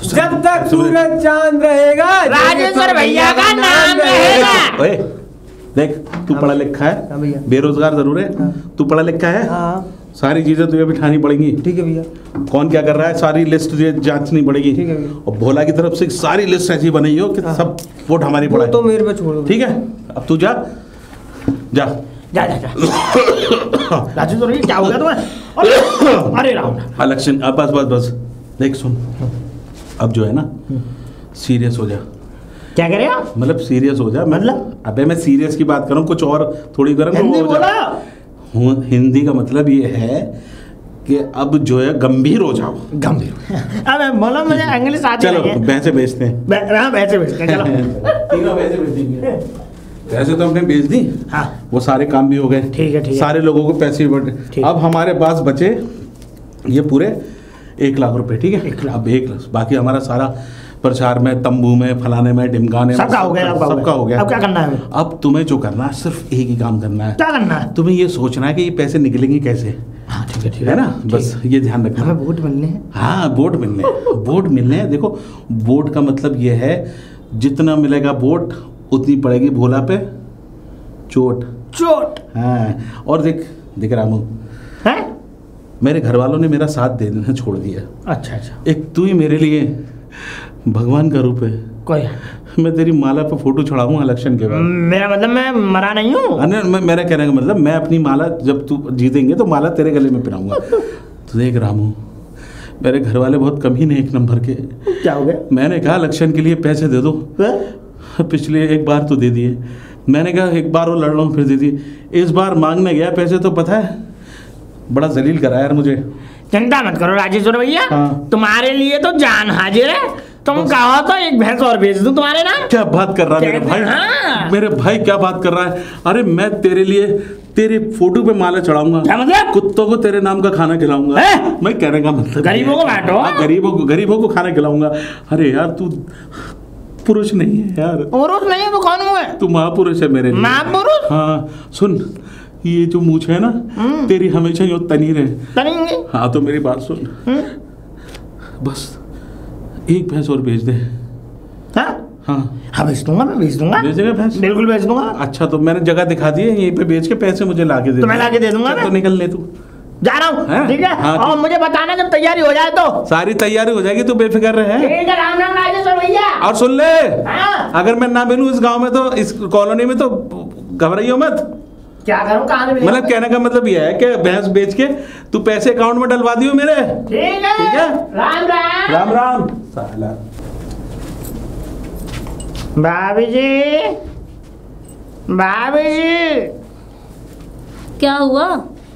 जब तक सूरज चांद रहेगा राजेश्वर भैया का नाम रहेगा। ओए देख, तू पढ़ा लिखा है, बेरोजगार जरूर है, तू पढ़ा लिखा है, सारी चीजें तुझे बिठानी पड़ेंगी। ठीक है भैया। कौन क्या कर रहा है सारी लिस्ट तुझे जांचनी पड़ेगी। ठीक है भैया। और भोला की तरफ से सारी लिस्ट ऐसी बनी हो कि सब वोट हमारी पड़ा तो मेरे पे छोड़ दो। ठीक है, अब तू जा जा जा जा जा। राजेश्वर भैया क्या हो गया तुम्हें? अरे राम इलेक्शन, अब बस बस बस देख सुन, अब जो है ना सीरियस हो जा। क्या कह रहे हो? मतलब सीरियस हो जा। मतलब? अबे मैं सीरियस की बात करूँ, कुछ और थोड़ी करूँ। हिंदी बोला। हिंदी का मतलब ये है कि अब जो है गंभीर हो जाओ। गंभीर? अबे बोलो, मुझे इंग्लिश आती चलो नहीं है। भैंसे बेचते हैं। हाँ भैंसे बेचते हैं, चलो। तीनों भैंसे बेच देंगे। पैसे तो हमने बेच दी। हाँ। वो सारे काम भी हो गए। ठीक है, ठीक है। सारे लोगों को पैसे भी बढ़े। ठीक। अब हमारे पास बचे ये पूरे 1 लाख रुपए। ठीक है, 1 लाख। अब 1 लाख बाकी हमारा सारा प्रचार में, तंबू में, फलाने में, ढिमकाने में, सबका हो गया। सबका हो गया। अब क्या करना है? अब तुम्हें जो करना है सिर्फ एक ही काम करना है। क्या करना है? तुम्हें ये सोचना है कि ये पैसे निकलेंगे कैसे। हाँ ठीक है, ठीक है ना, बस ये ध्यान रखना। हमें वोट मिलने हैं। हाँ वोट मिलने हैं, वोट मिलने हैं। देखो वोट का मतलब ये है जितना मिलेगा वोट उतनी पड़ेगी भोला पे चोट। चोट? हाँ, और देख देख रामू, है? मेरे घर वालों ने मेरा साथ दे देना छोड़ दिया। अच्छा अच्छा। एक तू ही मेरे लिए भगवान का रूप है। कोई मैं तेरी माला पे फोटो चढ़ाऊंगा इलेक्शन के बाद। मेरा मतलब मैं मरा नहीं हूँ। मेरा कहने का मतलब मैं अपनी माला जब तू जीतेंगे तो माला तेरे गले में पहनाऊंगा। तो देख रामू, मेरे घर वाले बहुत कमीने 1 नंबर के। क्या हो गया? मैंने कहा इलेक्शन के लिए पैसे दे दो। पिछले एक बार तो दे दिए, मैंने कहा एक बार वो लड़ रहा हूँ फिर दे दिए। इस बार मांगने गया पैसे तो पता है बड़ा जलील करा यार मुझे। चिंता मत करो राजेश्वर भैया। हाँ। तुम्हारे लिए तो जान हाजिर है। तुम कहो तो 1 भैंस और बेच दूं तुम्हारे नाम। क्या बात कर रहा है मेरे भाई। हाँ। मेरे भाई क्या बात कर रहा है। अरे मैं तेरे लिए तेरे फोटो पे माला चढ़ाऊंगा। क्या मतलब? कुत्तों को तेरे नाम का खाना खिलाऊंगा। मैं कहने का मतलब गरीबों को बांटो। हाँ, गरीबों को खाना खिलाऊंगा। अरे यार तू पुरुष नहीं है यार। पुरुष नहीं है तो कौन हुआ है? तू महापुरुष है मेरे लिए। महापुरुष? हाँ सुन, ये जो मूछ है ना तेरी हमेशा यो तनी रहे। तनेंगे? हाँ तो मेरी बात सुन, बस 1 भैंस और बेच दे। हाँ हाँ बेच दूंगा, मैं बेच दूंगा। बेचेगा भैंस? बिल्कुल बेच दूंगा। अच्छा तो मैंने जगह दिखा दी है, यहीं पे बेच के पैसे मुझे लाके दे। तो मैं लाके दे दूंगा। तो निकल ले तू, जा रहा हूँ। हैं? ठीक है। हाँ, और मुझे बताना जब तैयारी हो जाए तो। सारी तैयारी हो जाएगी, तू बेफिक्र रहे। ठीक है, राम राम राजेश्वर भैया। और सुन ले, हाँ। अगर मैं ना मिलूं इस गांव में तो इस कॉलोनी में तो घबराइयो मत। क्या करूँ, कहाँ से मिलेगा? मतलब कहने का मतलब यह है कि भैंस बेच के तू पैसे अकाउंट में डलवा दियो मेरे। ठीक है। ठीक है। राम राम। राम राम साला। भाभी जी, भाभी जी। क्या हुआ?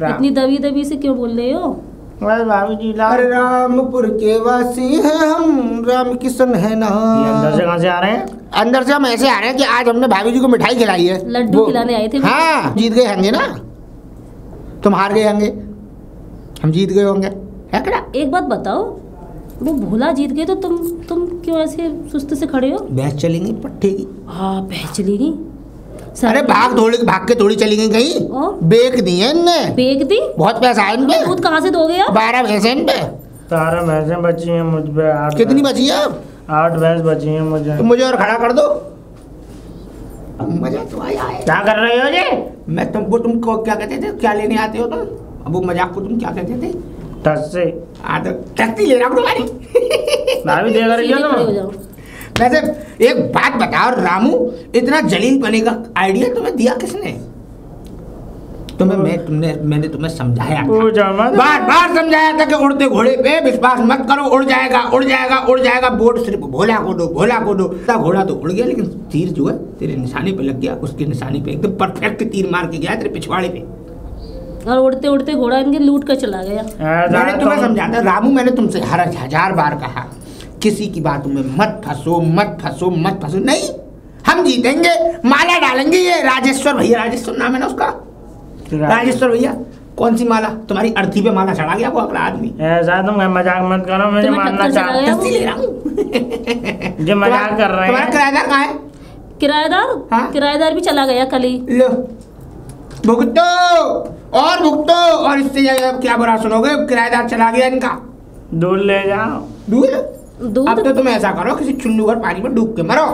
राम। इतनी दबी दबी से क्यों बोल रहे हो? बस भाभी जी अरे रामपुर के वासी हैं हम, राम किशन है नाम। ये अंदर से कहाँ से आ रहे हैं? अंदर से हम ऐसे आ रहे हैं कि आज हमने भाभी जी को मिठाई खिलाई है। लड्डू खिलाने आए थे। हाँ, जीत गए होंगे ना। तुम हार गए होंगे, हम जीत गए होंगे, है क्या? एक बात बताओ, वो भोला जीत गए तो तुम क्यों ऐसे सुस्त से खड़े हो? भैंस चलेंगी पट्टे की। हाँ भैंस चलेगी। अरे भाग के थोड़ी चली गई कहीं, और? बेच दी है इनने। बेच दी? बहुत पैसा है इन पे। दूध कहाँ से दोगे आप? 12 भैंस है इन पे। 12 भैंसें बची हैं मुझ पे। 8 कितनी बची है? 8 भैंस बची हैं मुझे। तो मुझे और खड़ा कर दो। मजा तो आया है। क्या कर रहे हो जी? मैं तुमको क्या कहते थे, क्या लेने आते हो तुम? अब वो मजाक को तुम क्या कहते थे? टस्से। तो टस्सी ले रहा हूँ तुम्हारी। भाभी देख रही हो सीधे खड़े हो तुम? जाओ। वैसे एक बात बताओ रामू, इतना जलील बने का आइडिया तुम्हें दिया किसने? मैंने तुम्हें समझाया था, बार समझाया था कि उड़ते घोड़े पे विश्वास मत करो, उड़ जाएगा। वोट सिर्फ भोला को दो। घोड़ा तो उड़ गया लेकिन तीर जो है तेरे निशाने पे लग गया, उसके निशाने पे एकदम परफेक्ट तीर मार के गया तेरे पिछवाड़े पे। और उड़ते उड़ते घोड़ा इनके लूट कर चला गया। मैंने तुम्हें समझाया रामू, मैंने तुमसे 1000 बार कहा किसी की बातों में मत फंसो। नहीं, हम जीतेंगे, माला डालेंगे। ये राजेश्वर भैया, राजेश्वर नाम है ना उसका, राजेश्वर भैया। कौन सी माला? तुम्हारी अर्थी पे माला चढ़ा गया वो अगला आदमी। ऐसा तुम मजाक मत करो, मुझे मानना चाहते टस्सी ले रहा हूँ। जो मजाक कर रहे हैं। तुम्हारा किराएदार कहाँ है? किराएदार? हाँ? किराएदार भी चला गया कल ही। लो भुगतो और इससे क्या बुरा सुनोगे? किराएदार चला गया इनका। दूध ले जाओ। दूध? दूध? अब तो तुम ऐसा करो, किसी चुल्लू भर पानी में डूब के मरो,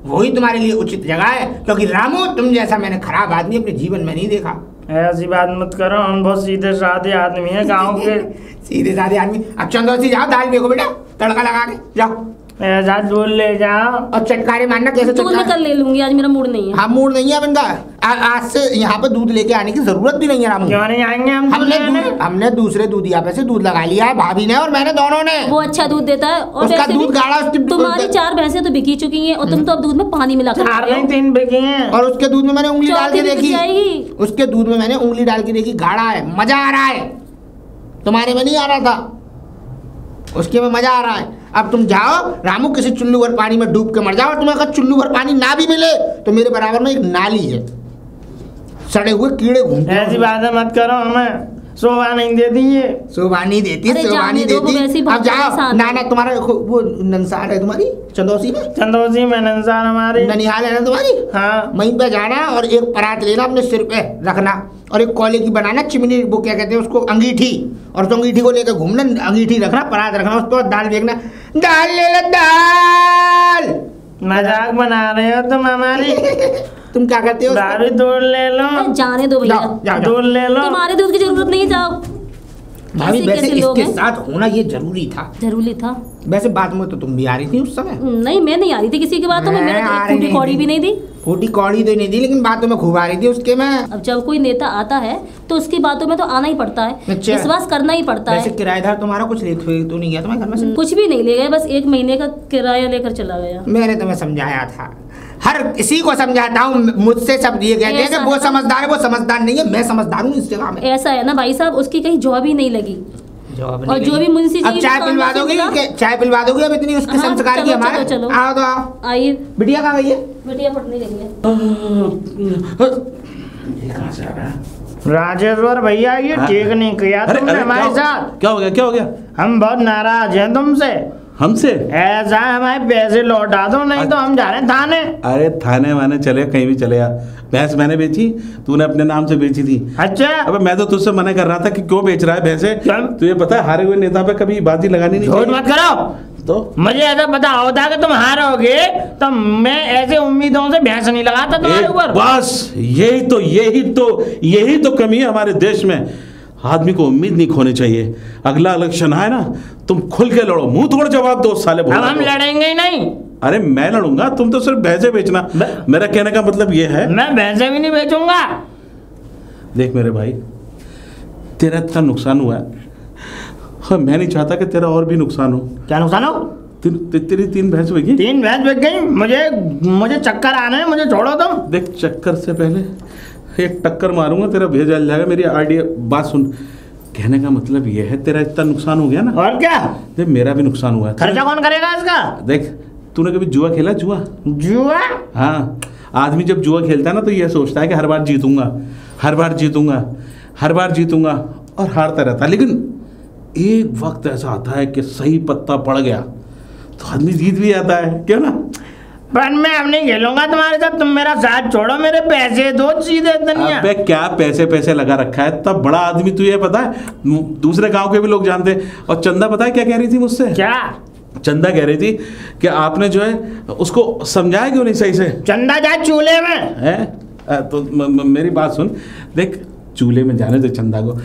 वही तुम्हारे लिए उचित जगह है। क्योंकि रामू, तुम जैसा मैंने खराब आदमी अपने जीवन में नहीं देखा। ऐसी बात मत करो, हम बहुत सीधे साधे आदमी हैं गाँव के। सीधे साधे आदमी। अब चंदौसी जाओ, दाल देखो बेटा, तड़का लगा के जाओ, ऐसा दूध ले जाओ और चटकारे मारना। कैसे दूध मैं कल ले लूंगी, आज मेरा मूड नहीं है। हाँ, मूड नहीं है बंदा। आज से यहाँ पे दूध लेके आने की जरूरत भी नहीं है रामू। क्यों नहीं आएंगे हम? हमने दूसरे दूधिया पे से दूध लगा लिया है, भाभी ने और मैंने, दोनों ने। वो अच्छा दूध देता है। और उसका वैसे भी दूध गाढ़ा, तुम्हारी 4 भैंसें तो बिकी चुकी हैं और तुम तो अब दूध में पानी मिला कर 3 बिके हैं। और उसके दूध में मैंने उंगली डाल के देखी, जाएगी। उसके दूध में मैंने उंगली डाल के देखी, गाढ़ा है, मजा आ रहा है। तुम्हारे में नहीं आ रहा था, उसके में मजा आ रहा है। अब तुम जाओ रामू, किसी चुल्लू भर पानी में डूब के मर जाओ। तुम्हें अगर चुल्लू भर पानी ना भी मिले तो मेरे बराबर में एक नाली है, सड़े हुए कीड़े घूमते हैं। ऐसी बातें मत करो, हमें शोभा नहीं देती ये। शोभा नहीं देती, अरे शोभा नहीं जाने दो, वो वैसे ही देती। बहुत अब जाओ परेशान ना है। ना, तुम्हारा वो नंसार है तुम्हारी चंदौसी में, चंदौसी में नंसार हमारी, ननिहाल है ना तुम्हारी। हाँ। वहीं पे जाना और एक परात लेना, अपने सिर पे रखना, और एक कोयले की बनाना चिमनी, वो क्या कहते हैं उसको, अंगीठी। और उस अंगीठी को लेकर घूमना, अंगीठी रखना, परात रखना, उसके बाद दाल फेंकना। दाल ले लो, दाल। मजाक बना रहे हो तुम हमारी। तुम क्या करते हो? दारू दूध ले लो, जाने दो भैया, जाओ, जाओ, दूध ले लो। तुम्हारे दूध की जरूरत नहीं, जाओ। भाभी कैसे वैसे कैसे लोग इसके हैं? साथ होना ये जरूरी था। जरूरी था। वैसे बात में तो तुम भी आ रही थी उस समय। नहीं, मैं नहीं आ रही थी किसी की बातों में, मैं मैंने आ तो रही फूटी कौड़ी भी नहीं दी। फूटी कौड़ी तो नहीं दी, लेकिन बातों में खूब आ रही थी उसके में। अब जब कोई नेता आता है तो उसकी बातों में तो आना ही पड़ता है, अच्छा। विश्वास करना ही पड़ता वैसे है। किराएदार तुम्हारा कुछ ले तो नहीं गया तुम्हारे घर में से? कुछ भी नहीं ले गए, बस 1 महीने का किराया लेकर चला गया। मैंने तुम्हें समझाया था, हर किसी को समझाता हूँ। मुझसे सब ये कहते हैं कि वो समझदार है, वो समझदार नहीं है। मैं समझदार हूँ इस जगह में। ऐसा है ना भाई साहब, उसकी कहीं जॉब ही नहीं लगी। जवाब और नहीं जो लगी। भी मुंशी जी अब चाय पिलवा दोगी, चाय पिलवा दोगी? अब इतनी उसके हाँ, संस्कार की चलो, हमारे। चलो, चलो। आओ तो आओ। आइए। बिटिया कहाँ गई है? बेटिया पढ़ने गई है। ये कहाँ से आ रहा है? राजेश्वर भैया, ये हाँ? ठीक नहीं किया अरे, तुमने अरे, हमारे क्या साथ। क्या हो गया? क्या हो गया? हम बहुत नाराज हैं तुमसे। हमसे? ऐसा है, हमारे पैसे लौटा दो, नहीं तो हम जा रहे हैं थाने। अरे थाने वाने चले, कहीं भी चले यार। भैंस मैंने बेची, तूने अपने नाम से बेची थी। अच्छा, अबे मैं तो तुझसे मना कर रहा था कि क्यों बेच रहा है भैंसे। क्यों? तुझे पता है हारे हुए नेता पे कभी बाजी लगानी नहीं झूठ चाहिए। मत करो। तो मुझे ऐसा पता होता कि तुम हारोगे तो मैं ऐसे उम्मीदों से भैंस नहीं लगाता तुम्हारे एक ऊपर। बस यही तो कमी है हमारे देश में। आदमी को उम्मीद नहीं खोनी चाहिए। अगला इलेक्शन आए ना, तुम खुल के लड़ो, मुंह तोड़ जवाब दो साले अब हम लड़ेंगे ही नहीं। अरे मैं लड़ूंगा, तुम तो सिर्फ भैंसे बेचना। मेरा कहने का मतलब ये है, मैं भैंसे भी नहीं बेचूंगा। देख मेरे भाई, तेरा इतना नुकसान हुआ है, और मैं नहीं चाहता कि तेरा और भी नुकसान हो। क्या नुकसान हो? तेरी 3 भैंस बेची। 3 भैंस बिक गई। मुझे चक्कर आने हैं, मुझे छोड़ो तुम। देख, चक्कर से पहले एक टक्कर मारूंगा, तेरा भेज जल जाएगा। मेरी आइडिया बात सुन, कहने का मतलब ये है, तेरा इतना नुकसान हो गया ना। और क्या? देख मेरा भी नुकसान हुआ है। खर्चा कौन करेगा इसका? देख, तूने कभी जुआ खेला? जुआ? जुआ? हाँ, आदमी जब जुआ खेलता है ना तो ये सोचता है कि हर बार जीतूंगा, हर बार जीतूंगा, हर बार जीतूंगा, और हारता रहता है। लेकिन एक वक्त ऐसा आता है कि सही पत्ता पड़ गया तो आदमी जीत भी जाता है, क्यों ना? पर मैं अब नहीं खेलूंगा तुम्हारे साथ। तुम मेरा साथ छोड़ो, मेरे पैसे दो सीधे दुनिया। अबे क्या पैसे लगा रखा है? तब बड़ा आदमी तुझे पता है, दूसरे गांव के भी लोग जानते हैं। और चंदा पता है क्या कह रही थी मुझसे? क्या? चंदा कह रही थी कि आपने जो है उसको समझाया क्यों नहीं सही से? चंदा जाए चूल्हे में है? तो मेरी बात सुन, देख चूल्हे में जाने दे चंदा को।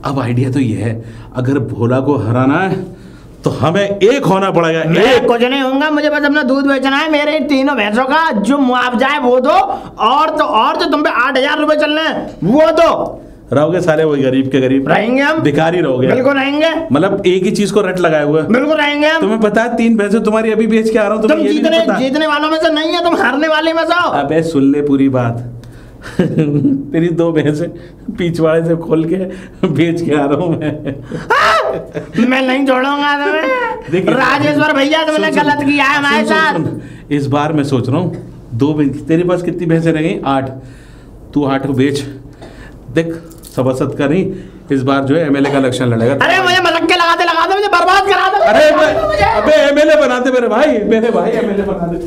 अब आइडिया तो ये है, अगर भोला को हराना है तो हमें एक होना पड़ेगा। मैं कुछ नहीं होऊंगा, मुझे बस अपना दूध बेचना है। मेरे 3 भैंसों का जो मुआवजा है वो दो, और तो तुम पे 8,000 रुपए चलने हैं वो दो। रहोगे सारे वही गरीब के गरीब, रहेंगे हम, भिखारी रहोगे। बिल्कुल रहेंगे, मतलब एक ही चीज को रट लगाए हुए। बिल्कुल रहेंगे हम। तुम्हें पता है 3 भैंसे तुम्हारी अभी बेच के आ रहा हूँ। तुम जीतने वालों में से नहीं है, तुम हारने वाले में से हो। अबे सुन ले पूरी बात। तेरी 2 भैंसे पिछवाड़े से खोल के बेच के आ रहा हूँ मैं नहीं छोड़ूंगा तुम्हें। राजेश्वर भैया, तुमने गलत किया है हमारे साथ। इस बार मैं सोच रहा हूँ 2 तेरे पास कितनी भैंसे रह गई? 8। तू 8 को बेच। देख सभासद का नहीं, इस बार जो है एमएलए का इलेक्शन लड़ेगा। अरे मुझे मलक्के लगाते मुझे बर्बाद करा दो। अरे अबे एमएलए बना दे मेरे भाई, एमएलए बना दे।